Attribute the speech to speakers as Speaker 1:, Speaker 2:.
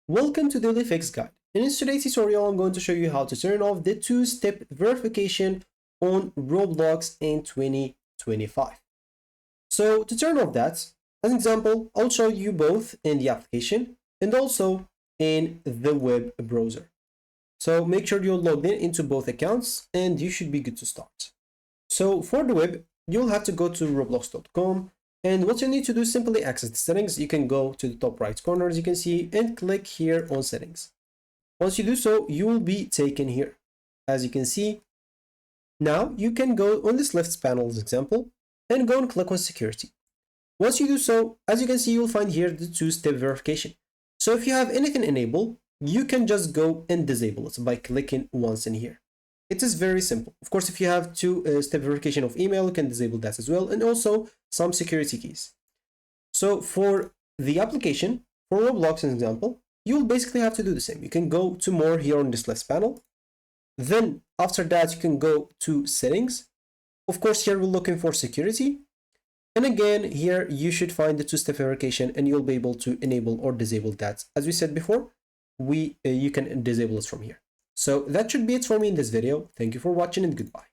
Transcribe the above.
Speaker 1: Welcome to Daily Fix Guide. In today's tutorial, I'm going to show you how to turn off the two-step verification on Roblox in 2025. So to turn off that, as an example, I'll show you both in the application and also in the web browser. So make sure you're logged in into both accounts and you should be good to start. So for the web, you'll have to go to roblox.com. And what you need to do is simply access the settings. You can go to the top right corner, as you can see, and click here on settings. Once you do so, you will be taken here. As you can see, now you can go on this left panel, as example, and go and click on security. Once you do so, as you can see, you'll find here the two-step verification. So if you have anything enabled, you can just go and disable it by clicking once in here. It is very simple. Of course, if you have two-step verification of email, you can disable that as well, and also some security keys. So for the application, for Roblox, as an example, you'll basically have to do the same. You can go to more here on this left panel. Then after that, you can go to settings. Of course, here we're looking for security. And again, here you should find the two-step verification and you'll be able to enable or disable that. As we said before, you can disable it from here. So that should be it for me in this video. Thank you for watching and goodbye.